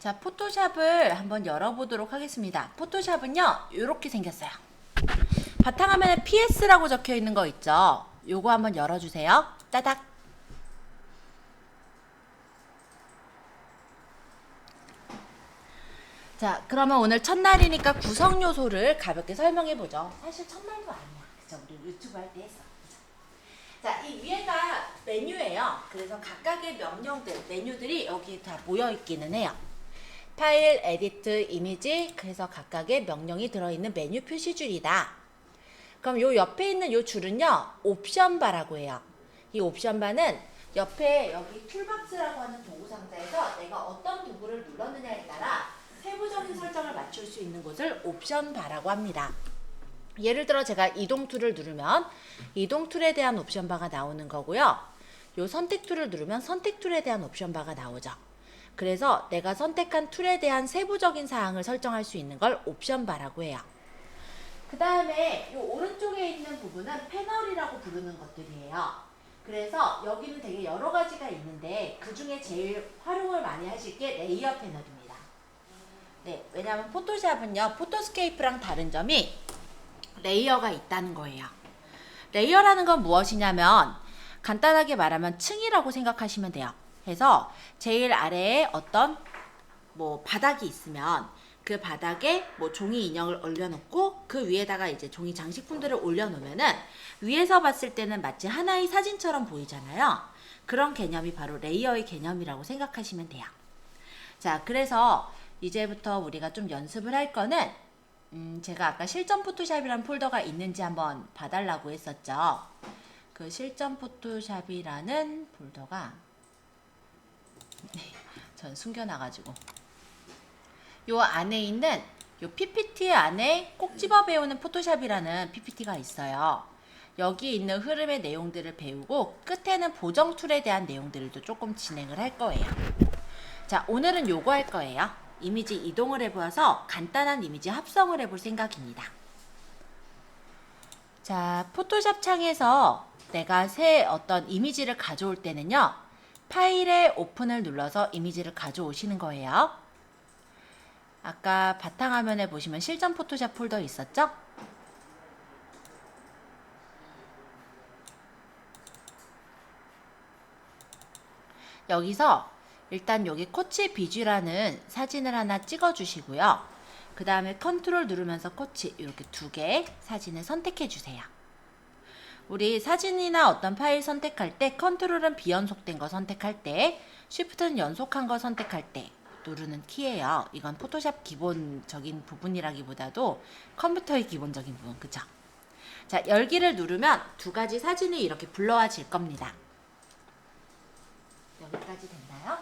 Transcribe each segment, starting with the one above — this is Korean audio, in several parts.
자, 포토샵을 한번 열어보도록 하겠습니다. 포토샵은요, 이렇게 생겼어요. 바탕화면에 PS라고 적혀 있는 거 있죠? 요거 한번 열어주세요. 따닥. 자, 그러면 오늘 첫날이니까 구성 요소를 가볍게 설명해 보죠. 사실 첫날도 아니야. 그쵸? 우리 유튜브 할 때 했어. 자, 이 위에가 메뉴예요. 그래서 각각의 명령들, 메뉴들이 여기 다 모여 있기는 해요. 파일, 에디트, 이미지, 그래서 각각의 명령이 들어있는 메뉴 표시줄이다. 그럼 요 옆에 있는 요 줄은요, 옵션 바라고 해요. 이 옵션 바는 옆에 여기 툴박스라고 하는 도구 상자에서 내가 어떤 도구를 눌렀느냐에 따라 세부적인 설정을 맞출 수 있는 곳을 옵션 바라고 합니다. 예를 들어 제가 이동 툴을 누르면 이동 툴에 대한 옵션 바가 나오는 거고요. 요 선택 툴을 누르면 선택 툴에 대한 옵션 바가 나오죠. 그래서 내가 선택한 툴에 대한 세부적인 사항을 설정할 수 있는 걸 옵션 바라고 해요. 그 다음에 이 오른쪽에 있는 부분은 패널이라고 부르는 것들이에요. 그래서 여기는 되게 여러 가지가 있는데 그 중에 제일 활용을 많이 하실 게 레이어 패널입니다. 네, 왜냐하면 포토샵은요, 포토스케이프랑 다른 점이 레이어가 있다는 거예요. 레이어라는 건 무엇이냐면 간단하게 말하면 층이라고 생각하시면 돼요. 그래서 제일 아래에 어떤 뭐 바닥이 있으면 그 바닥에 뭐 종이 인형을 올려놓고 그 위에다가 이제 종이 장식품들을 올려놓으면은 위에서 봤을 때는 마치 하나의 사진처럼 보이잖아요. 그런 개념이 바로 레이어의 개념이라고 생각하시면 돼요. 자, 그래서 이제부터 우리가 좀 연습을 할 거는 제가 아까 실전 포토샵이라는 폴더가 있는지 한번 봐달라고 했었죠. 그 실전 포토샵이라는 폴더가 전 숨겨놔가지고 요 안에 있는 요 PPT 안에 꼭 집어 배우는 포토샵이라는 PPT가 있어요. 여기 있는 흐름의 내용들을 배우고 끝에는 보정 툴에 대한 내용들도 조금 진행을 할 거예요. 자, 오늘은 요거 할 거예요. 이미지 이동을 해보아서 간단한 이미지 합성을 해볼 생각입니다. 자, 포토샵 창에서 내가 새 어떤 이미지를 가져올 때는요, 파일에 오픈을 눌러서 이미지를 가져오시는 거예요. 아까 바탕화면에 보시면 실전 포토샵 폴더 있었죠? 여기서 일단 여기 코치 비주라는 사진을 하나 찍어 주시고요. 그 다음에 컨트롤 누르면서 코치 이렇게 두 개 사진을 선택해 주세요. 우리 사진이나 어떤 파일 선택할 때 컨트롤은 비연속된 거 선택할 때, 쉬프트는 연속한 거 선택할 때 누르는 키예요. 이건 포토샵 기본적인 부분이라기보다도 컴퓨터의 기본적인 부분, 그쵸? 자, 열기를 누르면 두 가지 사진이 이렇게 불러와질 겁니다. 여기까지 됐나요?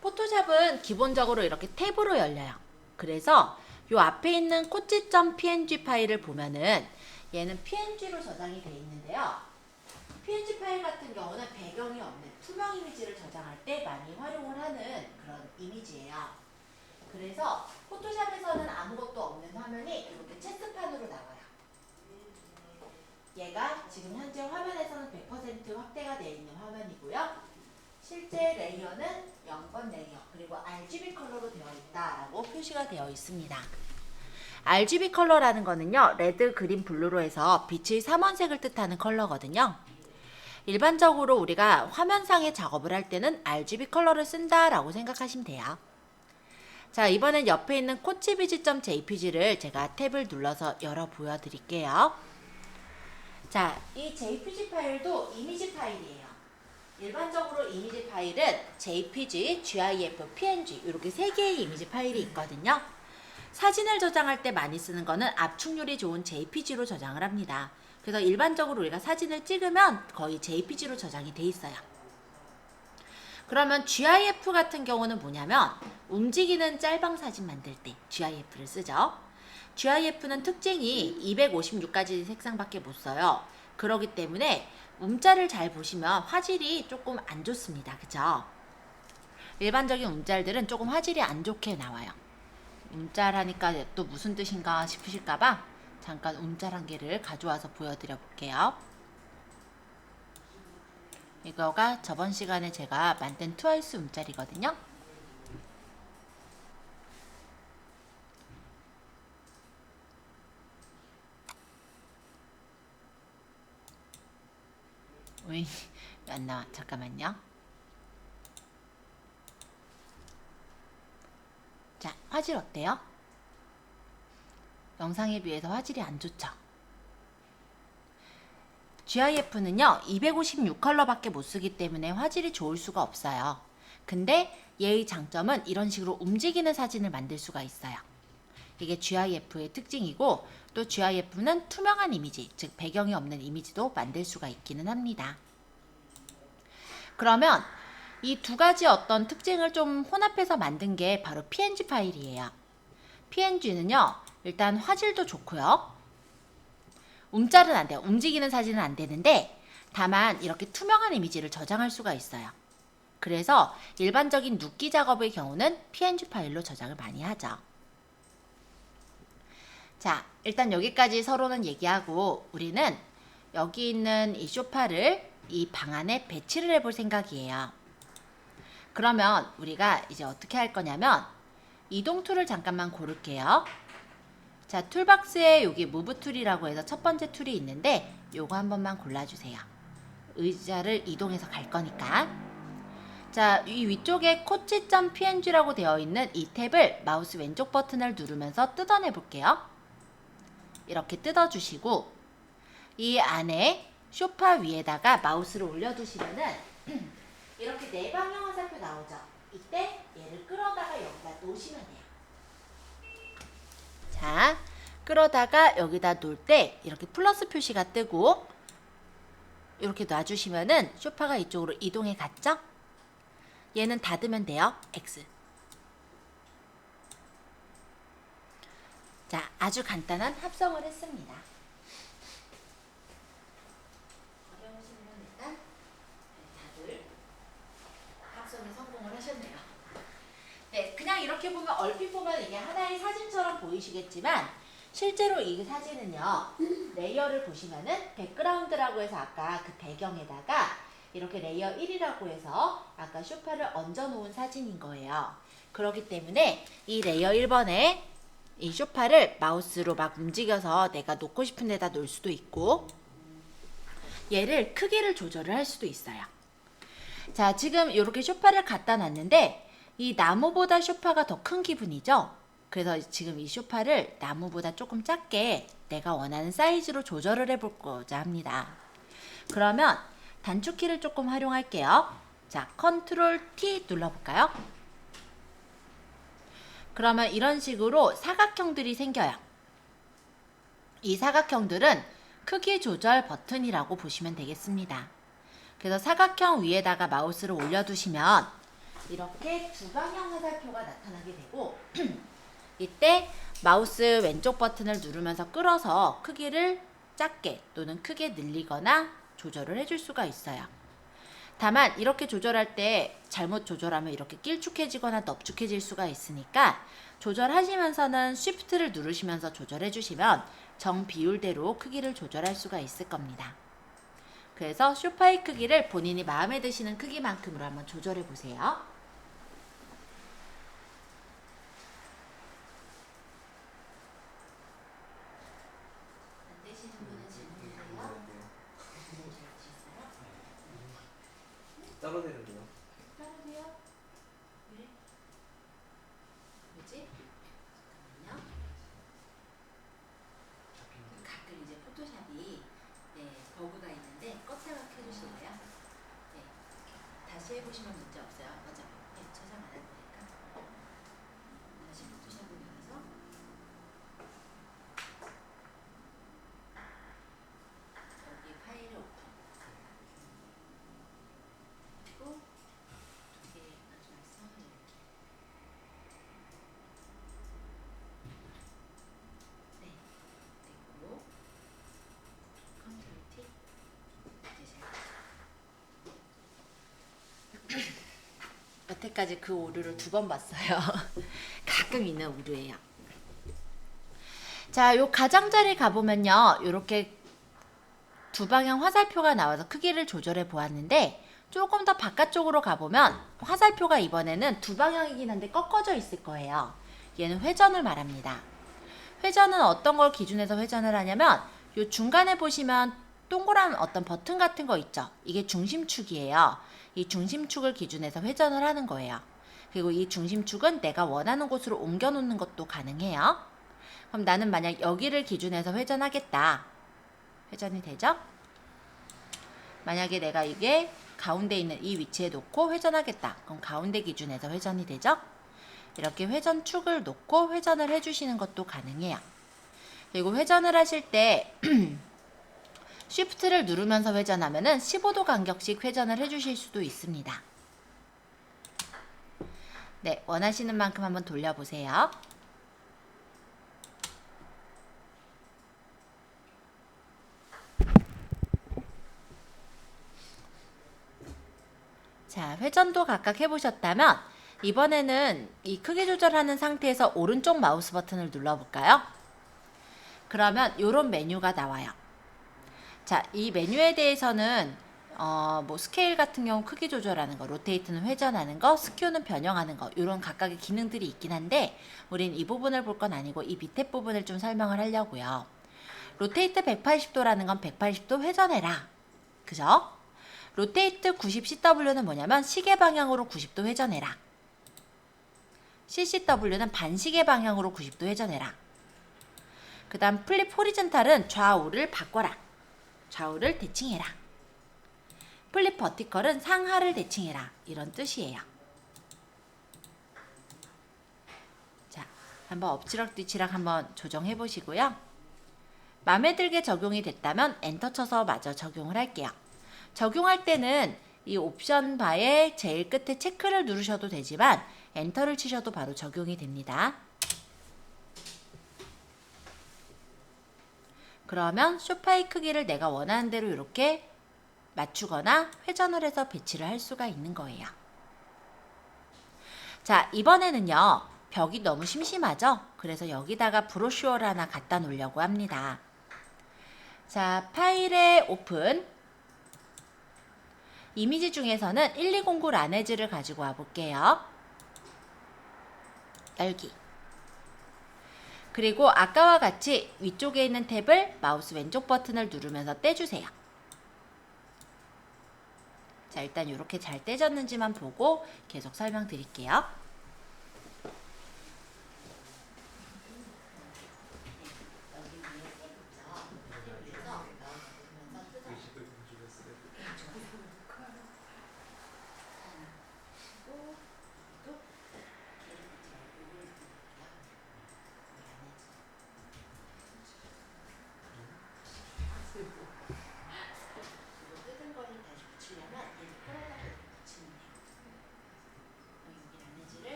포토샵은 기본적으로 이렇게 탭으로 열려요. 그래서 요 앞에 있는 코치.png 파일을 보면은 얘는 png로 저장이 되어 있는데요. png 파일 같은 경우는 배경이 없는 투명 이미지를 저장할 때 많이 활용을 하는 그런 이미지예요. 그래서 포토샵에서는 아무것도 없는 화면이 이렇게 체스판으로 나와요. 얘가 지금 현재 화면에서는 100% 확대가 되어 있는 화면이고요. 실제 레이어는 0번 레이어 그리고 RGB 컬러로 되어 있다라고 표시가 되어 있습니다. RGB 컬러라는 거는요, 레드, 그린, 블루로 해서 빛의 삼원색을 뜻하는 컬러거든요. 일반적으로 우리가 화면상의 작업을 할 때는 RGB 컬러를 쓴다라고 생각하시면 돼요. 자, 이번엔 옆에 있는 코치비지.jpg를 제가 탭을 눌러서 열어 보여드릴게요. 자, 이 jpg 파일도 이미지 파일이에요. 일반적으로 이미지 파일은 JPG, GIF, PNG 이렇게 세 개의 이미지 파일이 있거든요. 사진을 저장할 때 많이 쓰는 거는 압축률이 좋은 JPG로 저장을 합니다. 그래서 일반적으로 우리가 사진을 찍으면 거의 JPG로 저장이 돼 있어요. 그러면 GIF 같은 경우는 뭐냐면 움직이는 짤방 사진 만들 때 GIF를 쓰죠. GIF는 특징이 256가지 색상밖에 못 써요. 그렇기 때문에 움짤을 잘 보시면 화질이 조금 안 좋습니다. 그죠? 일반적인 움짤들은 조금 화질이 안 좋게 나와요. 움짤 하니까 또 무슨 뜻인가 싶으실까봐 잠깐 움짤 한 개를 가져와서 보여드려 볼게요. 이거가 저번 시간에 제가 만든 트와이스 움짤이거든요. 왜 안 나와? 잠깐만요. 자, 화질 어때요? 영상에 비해서 화질이 안 좋죠? GIF는요 256컬러밖에 못 쓰기 때문에 화질이 좋을 수가 없어요. 근데 얘의 장점은 이런 식으로 움직이는 사진을 만들 수가 있어요. 이게 GIF의 특징이고, 또 GIF는 투명한 이미지, 즉 배경이 없는 이미지도 만들 수가 있기는 합니다. 그러면 이 두 가지 어떤 특징을 좀 혼합해서 만든 게 바로 PNG 파일이에요. PNG는요 일단 화질도 좋고요, 움짤은 안 돼요. 움직이는 사진은 안 되는데, 다만 이렇게 투명한 이미지를 저장할 수가 있어요. 그래서 일반적인 눕기 작업의 경우는 PNG 파일로 저장을 많이 하죠. 자, 일단 여기까지 서로는 얘기하고, 우리는 여기 있는 이 소파를 이 방 안에 배치를 해볼 생각이에요. 그러면 우리가 이제 어떻게 할 거냐면, 이동 툴을 잠깐만 고를게요. 자, 툴박스에 여기 무브 툴이라고 해서 첫 번째 툴이 있는데, 요거 한 번만 골라주세요. 의자를 이동해서 갈 거니까. 자, 이 위쪽에 코치.png라고 되어 있는 이 탭을 마우스 왼쪽 버튼을 누르면서 뜯어내 볼게요. 이렇게 뜯어주시고, 이 안에 소파 위에다가 마우스를 올려두시면은 이렇게 네 방향 화살표 나오죠. 이때 얘를 끌어다가 여기다 놓으시면 돼요. 자, 끌어다가 여기다 놓을 때 이렇게 플러스 표시가 뜨고, 이렇게 놔주시면은 소파가 이쪽으로 이동해 갔죠? 얘는 닫으면 돼요. X. 자, 아주 간단한 합성을 했습니다. 어려우신 분 일단 다들 합성에 성공을 하셨네요. 네, 그냥 이렇게 보면 얼핏 보면 이게 하나의 사진처럼 보이시겠지만, 실제로 이 사진은요 레이어를 보시면은 백그라운드라고 해서 아까 그 배경에다가 이렇게 레이어 1이라고 해서 아까 소파를 얹어 놓은 사진인 거예요. 그렇기 때문에 이 레이어 1번에 이 소파를 마우스로 막 움직여서 내가 놓고 싶은 데다 놓을 수도 있고, 얘를 크기를 조절을 할 수도 있어요. 자, 지금 이렇게 소파를 갖다 놨는데 이 나무보다 소파가 더 큰 기분이죠? 그래서 지금 이 소파를 나무보다 조금 작게 내가 원하는 사이즈로 조절을 해볼고자 합니다. 그러면 단축키를 조금 활용할게요. 자, 컨트롤 T 눌러볼까요? 그러면 이런 식으로 사각형들이 생겨요. 이 사각형들은 크기 조절 버튼이라고 보시면 되겠습니다. 그래서 사각형 위에다가 마우스를 올려두시면 이렇게 두 방향 화살표가 나타나게 되고, 이때 마우스 왼쪽 버튼을 누르면서 끌어서 크기를 작게 또는 크게 늘리거나 조절을 해줄 수가 있어요. 다만 이렇게 조절할 때 잘못 조절하면 이렇게 길쭉해지거나 넙죽해질 수가 있으니까, 조절하시면서는 Shift를 누르시면서 조절해 주시면 정 비율대로 크기를 조절할 수가 있을 겁니다. 그래서 소파의 크기를 본인이 마음에 드시는 크기만큼으로 한번 조절해 보세요. 따로 되는데요. 따르세요? 왜? 뭐지? 잠깐만요. 가끔 이제 포토샵이 버그가 있는데 껐다가 켜주실래요? 네. 다시 해보시면 문제 없어요. 맞아. 네, 저장 안 할 거니까. 다시 포토샵을 열어서 여기 파일을 오픈. 그리고 두 개 가져와서 이렇게. 네, 됐고 컨트롤 T. 이제 여태까지 그 오류를 두 번 봤어요. 가끔 있는 오류예요. 자, 요 가장자리 가보면요, 요렇게 두 방향 화살표가 나와서 크기를 조절해 보았는데, 조금 더 바깥쪽으로 가보면 화살표가 이번에는 두 방향이긴 한데 꺾어져 있을 거예요. 얘는 회전을 말합니다. 회전은 어떤 걸 기준해서 회전을 하냐면 요 중간에 보시면 동그란 어떤 버튼 같은 거 있죠. 이게 중심축이에요. 이 중심축을 기준해서 회전을 하는 거예요. 그리고 이 중심축은 내가 원하는 곳으로 옮겨 놓는 것도 가능해요. 그럼 나는 만약 여기를 기준해서 회전하겠다. 회전이 되죠? 만약에 내가 이게 가운데 있는 이 위치에 놓고 회전하겠다. 그럼 가운데 기준에서 회전이 되죠? 이렇게 회전축을 놓고 회전을 해주시는 것도 가능해요. 그리고 회전을 하실 때 Shift를 누르면서 회전하면은 15도 간격씩 회전을 해주실 수도 있습니다. 네, 원하시는 만큼 한번 돌려보세요. 자, 회전도 각각 해보셨다면 이번에는 이 크기 조절하는 상태에서 오른쪽 마우스 버튼을 눌러볼까요? 그러면 이런 메뉴가 나와요. 자, 이 메뉴에 대해서는 뭐 스케일 같은 경우 크기 조절하는 거, 로테이트는 회전하는 거, 스큐는 변형하는 거 이런 각각의 기능들이 있긴 한데 우린 이 부분을 볼 건 아니고 이 밑에 부분을 좀 설명을 하려고요. 로테이트 180도라는 건 180도 회전해라. 그죠? 로테이트 90CW는 뭐냐면 시계 방향으로 90도 회전해라. CCW는 반시계 방향으로 90도 회전해라. 그 다음 플립 호리젠탈은 좌우를 바꿔라. 좌우를 대칭해라. 플립 버티컬은 상하를 대칭해라. 이런 뜻이에요. 자, 한번 엎치락뒤치락 한번 조정해 보시고요. 마음에 들게 적용이 됐다면 엔터 쳐서 마저 적용을 할게요. 적용할 때는 이 옵션 바의 제일 끝에 체크를 누르셔도 되지만 엔터를 치셔도 바로 적용이 됩니다. 그러면 소파의 크기를 내가 원하는 대로 이렇게 맞추거나 회전을 해서 배치를 할 수가 있는 거예요. 자, 이번에는요. 벽이 너무 심심하죠? 그래서 여기다가 브로슈어를 하나 갖다 놓으려고 합니다. 자, 파일에 오픈. 이미지 중에서는 1209 라네즈를 가지고 와 볼게요. 열기. 그리고 아까와 같이 위쪽에 있는 탭을 마우스 왼쪽 버튼을 누르면서 떼주세요. 자, 일단 이렇게 잘 떼졌는지만 보고 계속 설명드릴게요.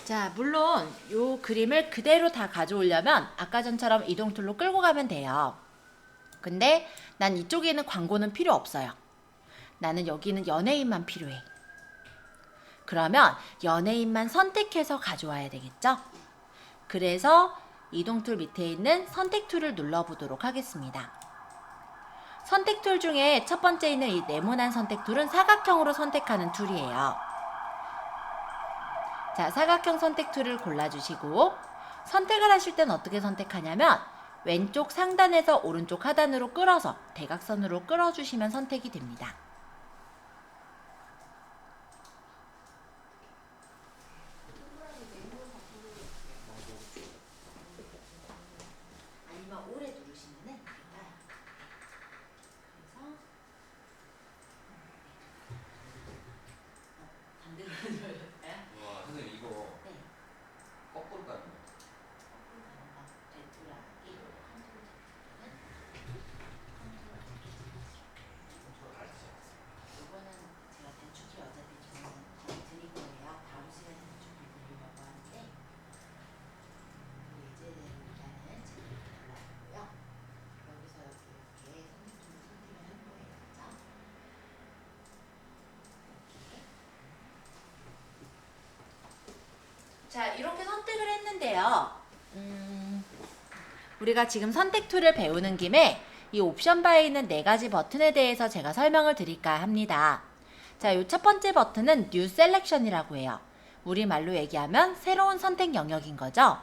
자, 물론 이 그림을 그대로 다 가져오려면 아까 전처럼 이동 툴로 끌고 가면 돼요. 근데 난 이쪽에 있는 광고는 필요 없어요. 나는 여기는 연예인만 필요해. 그러면 연예인만 선택해서 가져와야 되겠죠? 그래서 이동 툴 밑에 있는 선택 툴을 눌러보도록 하겠습니다. 선택 툴 중에 첫 번째 있는 이 네모난 선택 툴은 사각형으로 선택하는 툴이에요. 자, 사각형 선택 툴을 골라주시고 선택을 하실 땐 어떻게 선택하냐면 왼쪽 상단에서 오른쪽 하단으로 끌어서 대각선으로 끌어주시면 선택이 됩니다. 아니면 오래 누르시면은 될까요? 그래서 와, 선생님 이거 네. 거꾸로 가는 거. 이거는 제가 단축키 어차피 좀 드릴 거예요. 다음 시간에 단축키 드리려고 하는데 예제대로 일단은 제가 골라고요. 여기서 이렇게 선택을 할 거예요. 그죠? 자, 이렇게 선택을 했는데요. 우리가 지금 선택 툴을 배우는 김에 이 옵션 바에 있는 4가지 버튼에 대해서 제가 설명을 드릴까 합니다. 자, 이 첫 번째 버튼은 New Selection이라고 해요. 우리말로 얘기하면 새로운 선택 영역인 거죠.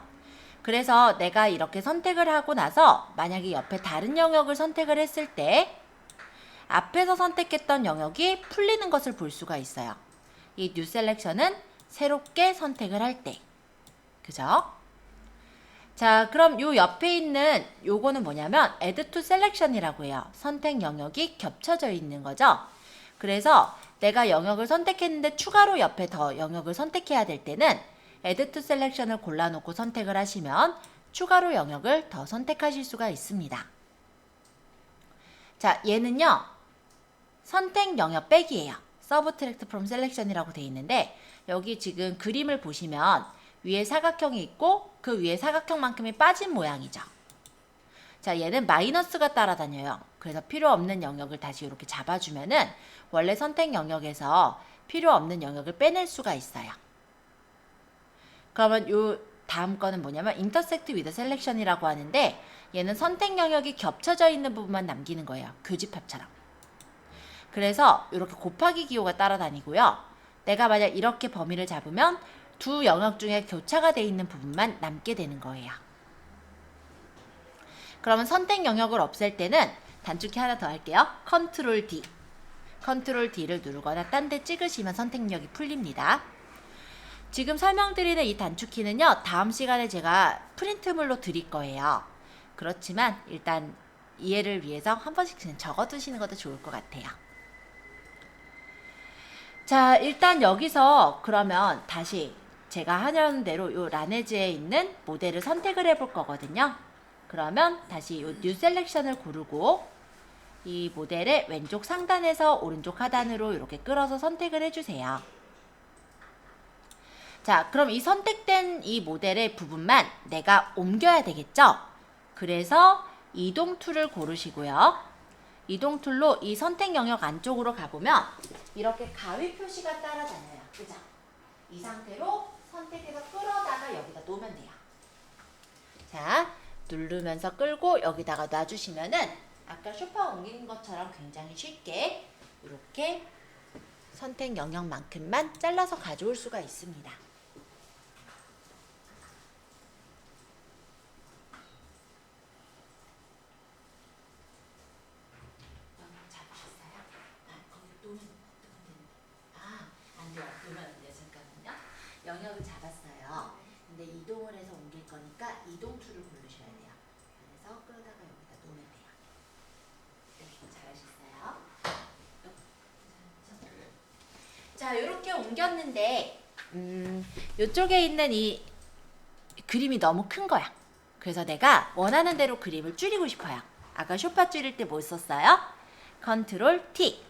그래서 내가 이렇게 선택을 하고 나서 만약에 옆에 다른 영역을 선택을 했을 때 앞에서 선택했던 영역이 풀리는 것을 볼 수가 있어요. 이 New Selection은 새롭게 선택을 할 때. 그죠? 자, 그럼 요 옆에 있는 요거는 뭐냐면 Add to Selection이라고 해요. 선택 영역이 겹쳐져 있는 거죠. 그래서 내가 영역을 선택했는데 추가로 옆에 더 영역을 선택해야 될 때는 Add to Selection을 골라놓고 선택을 하시면 추가로 영역을 더 선택하실 수가 있습니다. 자, 얘는요. 선택 영역 빼기예요. Subtract from Selection이라고 되어 있는데 여기 지금 그림을 보시면 위에 사각형이 있고 그 위에 사각형만큼이 빠진 모양이죠. 자, 얘는 마이너스가 따라다녀요. 그래서 필요 없는 영역을 다시 이렇게 잡아주면은 원래 선택 영역에서 필요 없는 영역을 빼낼 수가 있어요. 그러면 요 다음 거는 뭐냐면 Intersect with Selection이라고 하는데 얘는 선택 영역이 겹쳐져 있는 부분만 남기는 거예요. 교집합처럼. 그래서 이렇게 곱하기 기호가 따라다니고요. 내가 만약 이렇게 범위를 잡으면 두 영역 중에 교차가 되어 있는 부분만 남게 되는 거예요. 그러면 선택 영역을 없앨 때는 단축키 하나 더 할게요. Ctrl D. Ctrl D를 누르거나 딴 데 찍으시면 선택 영역이 풀립니다. 지금 설명드리는 이 단축키는요. 다음 시간에 제가 프린트물로 드릴 거예요. 그렇지만 일단 이해를 위해서 한 번씩 그냥 적어두시는 것도 좋을 것 같아요. 자, 일단 여기서 그러면 다시 제가 하려는 대로 요 라네즈에 있는 모델을 선택을 해볼 거거든요. 그러면 다시 요 New Selection을 고르고 이 모델의 왼쪽 상단에서 오른쪽 하단으로 이렇게 끌어서 선택을 해주세요. 자, 그럼 이 선택된 이 모델의 부분만 내가 옮겨야 되겠죠? 그래서 이동 툴을 고르시고요. 이동 툴로 이 선택 영역 안쪽으로 가보면 이렇게 가위 표시가 따라다녀요. 그죠? 이 상태로 선택해서 끌어다가 여기다 놓으면 돼요. 자, 누르면서 끌고 여기다가 놔주시면은 아까 소파 옮긴 것처럼 굉장히 쉽게 이렇게 선택 영역만큼만 잘라서 가져올 수가 있습니다. 영역을 잡았어요. 근데 이동을 해서 옮길 거니까 이동 툴을 고르셔야 돼요. 그래서 끌어다가 여기다 놓으면 돼요. 네, 잘하셨어요. 자, 이렇게 옮겼는데 이쪽에 있는 이 그림이 너무 큰 거야. 그래서 내가 원하는 대로 그림을 줄이고 싶어요. 아까 쇼파 줄일 때 뭐 썼어요? 컨트롤 T.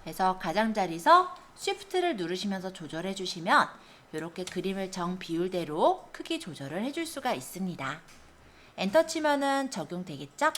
그래서 가장자리에서 Shift를 누르시면서 조절해 주시면 이렇게 그림을 정 비율대로 크기 조절을 해줄 수가 있습니다. 엔터 치면은 적용되겠죠?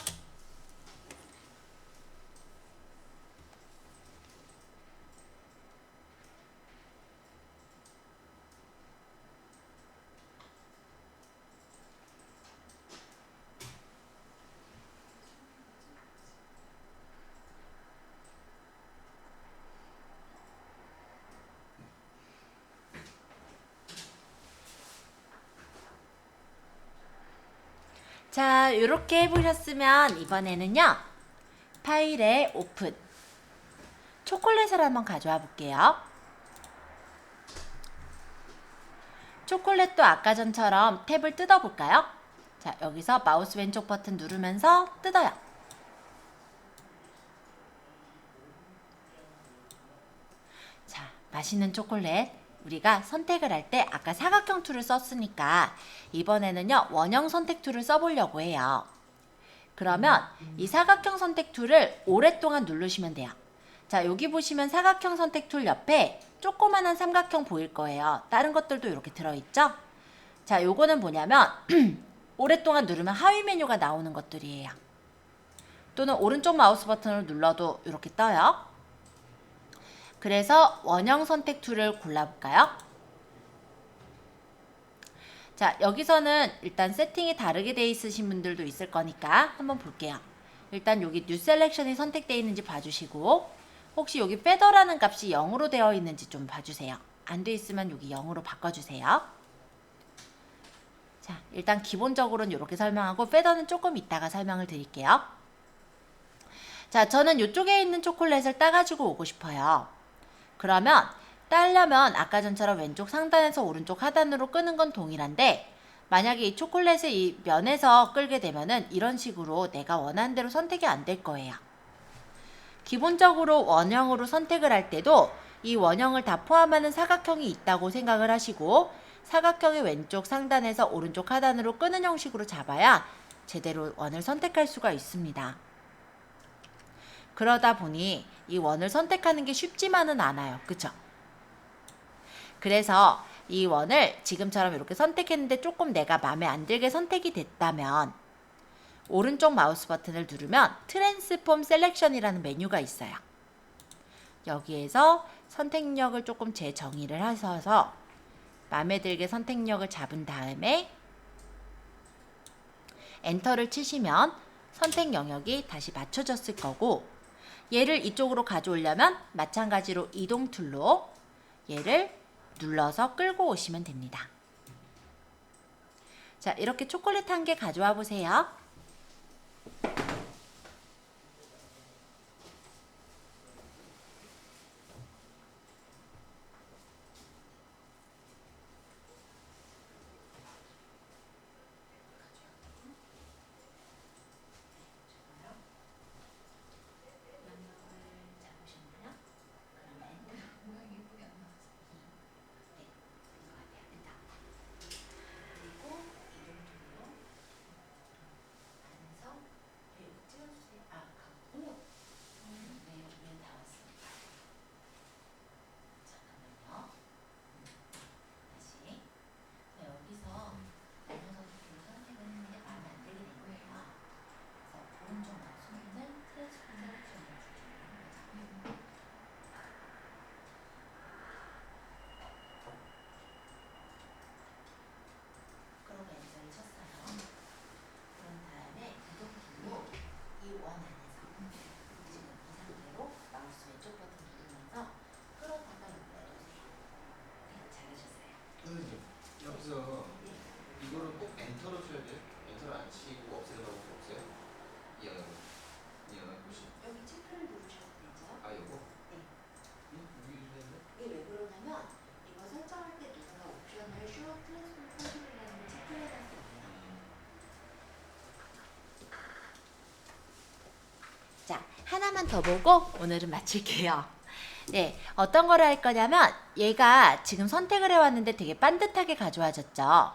자, 이렇게 해보셨으면 이번에는요. 파일에 오픈. 초콜릿을 한번 가져와 볼게요. 초콜릿도 아까 전처럼 탭을 뜯어볼까요? 자, 여기서 마우스 왼쪽 버튼 누르면서 뜯어요. 자, 맛있는 초콜릿. 우리가 선택을 할 때 아까 사각형 툴을 썼으니까 이번에는요 원형 선택 툴을 써보려고 해요. 그러면 이 사각형 선택 툴을 오랫동안 누르시면 돼요. 자, 여기 보시면 사각형 선택 툴 옆에 조그만한 삼각형 보일 거예요. 다른 것들도 이렇게 들어있죠? 자, 요거는 뭐냐면 오랫동안 누르면 하위 메뉴가 나오는 것들이에요. 또는 오른쪽 마우스 버튼을 눌러도 이렇게 떠요. 그래서 원형 선택 툴을 골라볼까요? 자, 여기서는 일단 세팅이 다르게 돼 있으신 분들도 있을 거니까 한번 볼게요. 일단 여기 뉴 셀렉션이 선택되어 있는지 봐주시고, 혹시 여기 페더라는 값이 0으로 되어 있는지 좀 봐주세요. 안 돼 있으면 여기 0으로 바꿔주세요. 자, 일단 기본적으로는 이렇게 설명하고 페더는 조금 이따가 설명을 드릴게요. 자, 저는 이쪽에 있는 초콜릿을 따가지고 오고 싶어요. 그러면 따려면 아까 전처럼 왼쪽 상단에서 오른쪽 하단으로 끄는 건 동일한데, 만약에 이 초콜릿을 이 면에서 끌게 되면은 이런 식으로 내가 원하는 대로 선택이 안 될 거예요. 기본적으로 원형으로 선택을 할 때도 이 원형을 다 포함하는 사각형이 있다고 생각을 하시고, 사각형의 왼쪽 상단에서 오른쪽 하단으로 끄는 형식으로 잡아야 제대로 원을 선택할 수가 있습니다. 그러다 보니 이 원을 선택하는 게 쉽지만은 않아요. 그쵸? 그래서 이 원을 지금처럼 이렇게 선택했는데 조금 내가 마음에 안 들게 선택이 됐다면 오른쪽 마우스 버튼을 누르면 트랜스폼 셀렉션이라는 메뉴가 있어요. 여기에서 선택력을 조금 재정의를 하셔서 마음에 들게 선택력을 잡은 다음에 엔터를 치시면 선택 영역이 다시 맞춰졌을 거고, 얘를 이쪽으로 가져오려면 마찬가지로 이동 툴로 얘를 눌러서 끌고 오시면 됩니다. 자, 이렇게 초콜릿 한 개 가져와 보세요. 여기서 이거를 꼭 엔터로 쳐야 돼요? 엔터를 안 치고 없애는 방법이 없어요? 이 영역, 이 영역 보시. 여기 체크를 누르셔도 되죠. 아, 요거? 네. 여기 있는데? 이게 왜 그러냐면 이거 설정할 때 누군가 옵션을 쇼 트랜스폼 컨트롤이라는 걸 체크해야 돼요. 자, 하나만 더 보고 오늘은 마칠게요. 네, 어떤 거를 할 거냐면 얘가 지금 선택을 해왔는데 되게 반듯하게 가져와졌죠.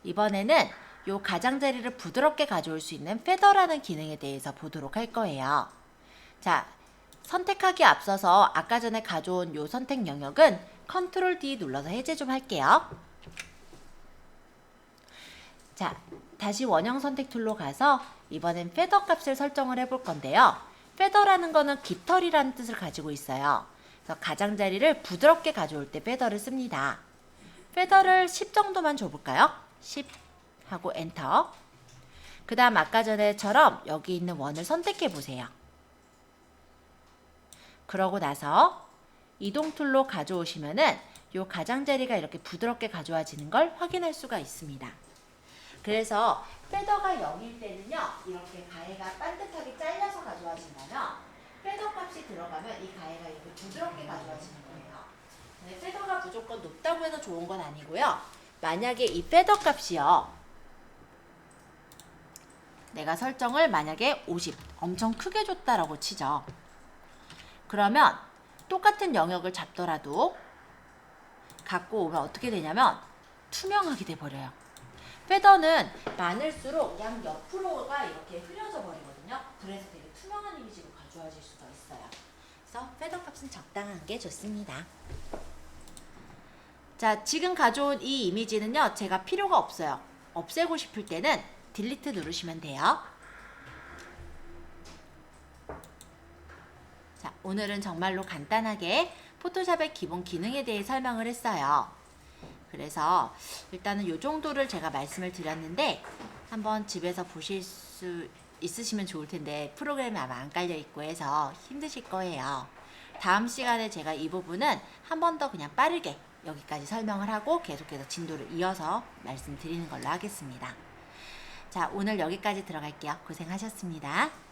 이번에는 요 가장자리를 부드럽게 가져올 수 있는 페더라는 기능에 대해서 보도록 할 거예요. 자, 선택하기 앞서서 아까 전에 가져온 요 선택 영역은 컨트롤 D 눌러서 해제 좀 할게요. 자, 다시 원형 선택 툴로 가서 이번엔 페더 값을 설정을 해볼 건데요. 페더라는 거는 깃털이라는 뜻을 가지고 있어요. 그래서 가장자리를 부드럽게 가져올 때 페더를 씁니다. 페더를 10 정도만 줘볼까요? 10 하고 엔터. 그 다음 아까 전에처럼 여기 있는 원을 선택해 보세요. 그러고 나서 이동 툴로 가져오시면은 요 가장자리가 이렇게 부드럽게 가져와지는 걸 확인할 수가 있습니다. 그래서 페더가 0일 때는요, 이렇게 가해가 반듯하게 잘려서 가져와진다면 페더 값이 들어가면 이 가해가 이렇게 부드럽게 가져와지는 거예요. 근데 페더가 무조건 높다고 해서 좋은 건 아니고요. 만약에 이 페더 값이요, 내가 설정을 만약에 50 엄청 크게 줬다라고 치죠. 그러면 똑같은 영역을 잡더라도 갖고 오면 어떻게 되냐면 투명하게 돼버려요. 페더는 많을수록 양 옆으로가 이렇게 흐려져 버리거든요. 그래서 되게 투명한 이미지로 가져와질 수가 있어요. 그래서 페더 값은 적당한 게 좋습니다. 자, 지금 가져온 이 이미지는요, 제가 필요가 없어요. 없애고 싶을 때는 딜리트 누르시면 돼요. 자, 오늘은 정말로 간단하게 포토샵의 기본 기능에 대해 설명을 했어요. 그래서 일단은 이 정도를 제가 말씀을 드렸는데 한번 집에서 보실 수 있으시면 좋을 텐데 프로그램이 아마 안 깔려 있고 해서 힘드실 거예요. 다음 시간에 제가 이 부분은 한 번 더 그냥 빠르게 여기까지 설명을 하고 계속해서 진도를 이어서 말씀드리는 걸로 하겠습니다. 자, 오늘 여기까지 들어갈게요. 고생하셨습니다.